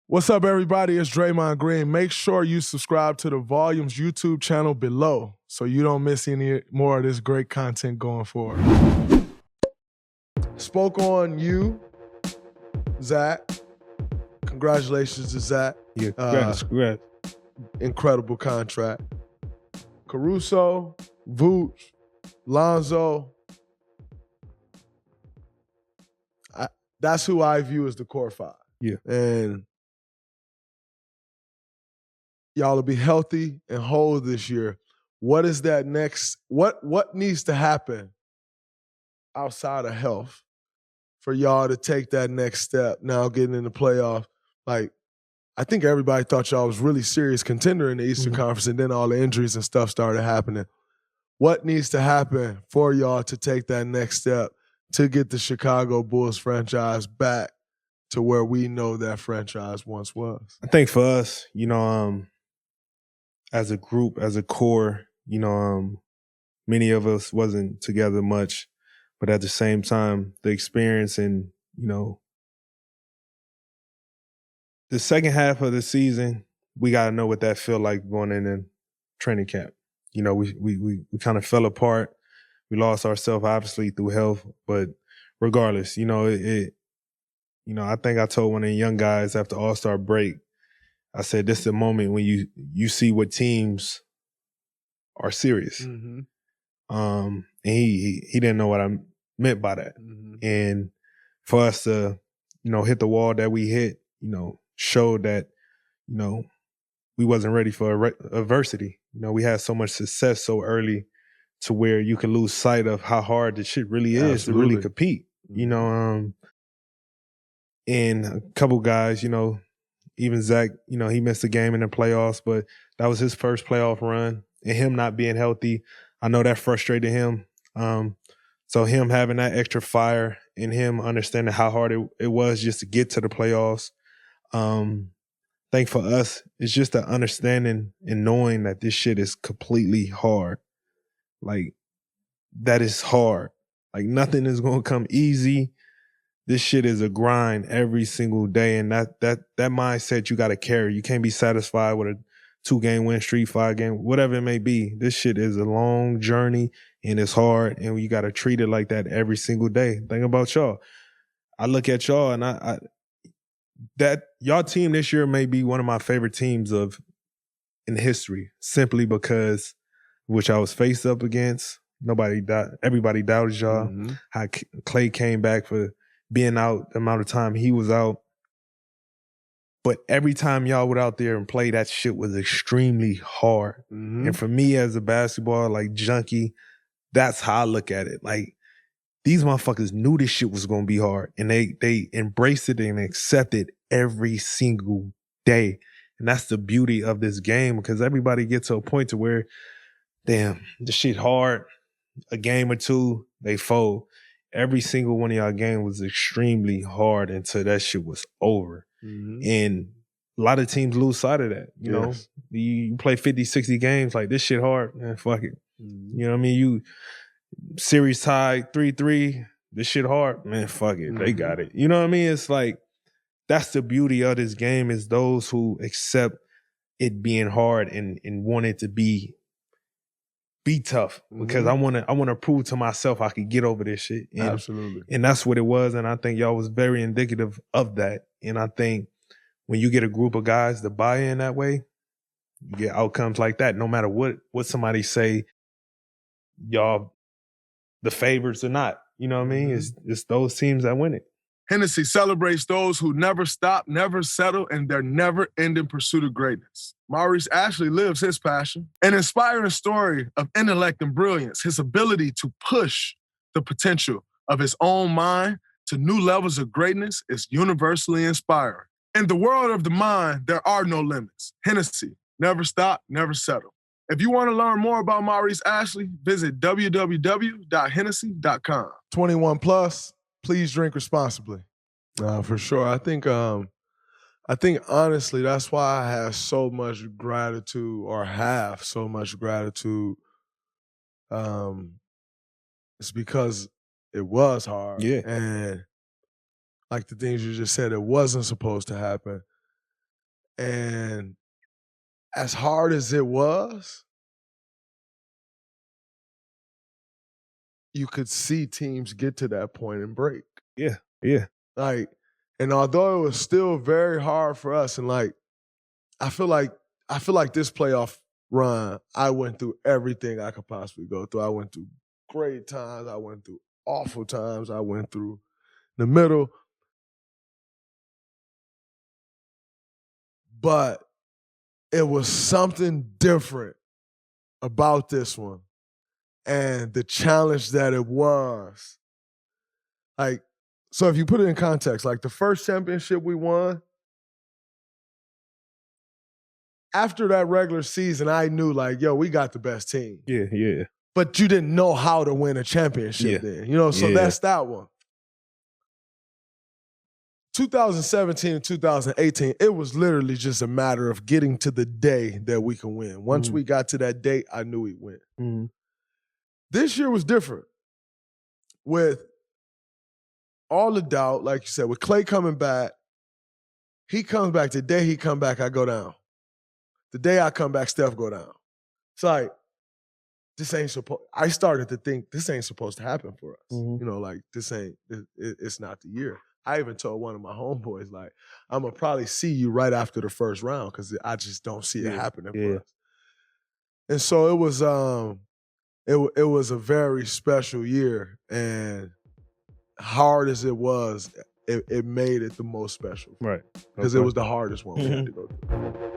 What's up, everybody? It's Draymond Green. Make sure you subscribe to the Volumes YouTube channel below so you don't miss any more of this great content going forward. Spoke on you, Zach. Congratulations to Zach. Yeah, congrats. Incredible contract. Caruso, Vooch, Lonzo. That's who I view as the core five. Yeah. And y'all will be healthy and whole this year. What is that next? What needs to happen outside of health for y'all to take that next step now getting in the playoff? Like, I think everybody thought y'all was really serious contender in the Eastern Conference, and then all the injuries and stuff started happening. What needs to happen for y'all to take that next step to get the Chicago Bulls franchise back to where we know that franchise once was? I think for us, as a group, as a core, many of us wasn't together much, but at the same time, the experience and, the second half of the season, we got to know what that feel like going in training camp. We kind of fell apart. We lost ourselves, obviously, through health, but regardless, I think I told one of the young guys after All-Star break, I said, this is the moment when you see what teams are serious. Mm-hmm. And he didn't know what I meant by that. Mm-hmm. And for us to, hit the wall that we hit, showed that, we wasn't ready for adversity. We had so much success so early to where you can lose sight of how hard the shit really is. Absolutely. To really compete. And a couple guys, even Zach, he missed a game in the playoffs, but that was his first playoff run. And him not being healthy, I know that frustrated him. So him having that extra fire and him understanding how hard it was just to get to the playoffs. I think for us, it's just the understanding and knowing that this shit is completely hard. Like, that is hard. Like, nothing is going to come easy. This shit is a grind every single day, and that mindset you got to carry. You can't be satisfied with a 2-game win streak, 5-game, whatever it may be. This shit is a long journey, and it's hard, and you got to treat it like that every single day. Think about y'all. I look at y'all, and that y'all team this year may be one of my favorite teams in history, simply because which I was faced up against. Everybody doubted y'all. Mm-hmm. How Clay came back for being out the amount of time he was out. But every time y'all went out there and played, that shit was extremely hard. Mm-hmm. And for me as a basketball junkie, that's how I look at it. Like, these motherfuckers knew this shit was gonna be hard, and they embraced it and accepted every single day. And that's the beauty of this game, because everybody gets to a point to where, damn, the shit hard, a game or two, they fold. Every single one of y'all game was extremely hard until that shit was over. Mm-hmm. And a lot of teams lose sight of that. You know, you play 50, 60 games, like, this shit hard, man, fuck it. Mm-hmm. You know what I mean? You series tied 3-3, this shit hard, man, fuck it. Mm-hmm. They got it. You know what I mean? It's like, that's the beauty of this game, is those who accept it being hard and want it to be tough, because I want to prove to myself I could get over this shit. And, absolutely. And that's what it was. And I think y'all was very indicative of that. And I think when you get a group of guys to buy in that way, you get outcomes like that. No matter what somebody say, y'all the favorites or not. You know what I mean? It's those teams that win it. Hennessy celebrates those who never stop, never settle, and their never-ending pursuit of greatness. Maurice Ashley lives his passion. An inspiring story of intellect and brilliance, his ability to push the potential of his own mind to new levels of greatness is universally inspiring. In the world of the mind, there are no limits. Hennessy, never stop, never settle. If you want to learn more about Maurice Ashley, visit www.hennessy.com. 21 plus. Please drink responsibly. For sure. I think honestly, that's why I have so much gratitude, It's because it was hard. Yeah. And like the things you just said, it wasn't supposed to happen. And as hard as it was, you could see teams get to that point and break. Yeah. Like, and although it was still very hard for us, and like, I feel like this playoff run, I went through everything I could possibly go through. I went through great times. I went through awful times. I went through the middle. But it was something different about this one. And the challenge that it was. Like, so if you put it in context, like the first championship we won, after that regular season, I knew like, yo, we got the best team. Yeah. But you didn't know how to win a championship then. You know, so that's that one. 2017 and 2018, it was literally just a matter of getting to the day that we can win. Once we got to that date, I knew we'd win. This year was different. With all the doubt, like you said, with Klay coming back, he comes back. The day he come back, I go down. The day I come back, Steph go down. It's like, this ain't supposed, I started to think this ain't supposed to happen for us. You know, like this ain't, it's not the year. I even told one of my homeboys, like, I'm going to probably see you right after the first round because I just don't see it happening for us. And so it was a very special year, and hard as it was, it made it the most special. Right. Because it was the hardest one we had to go through.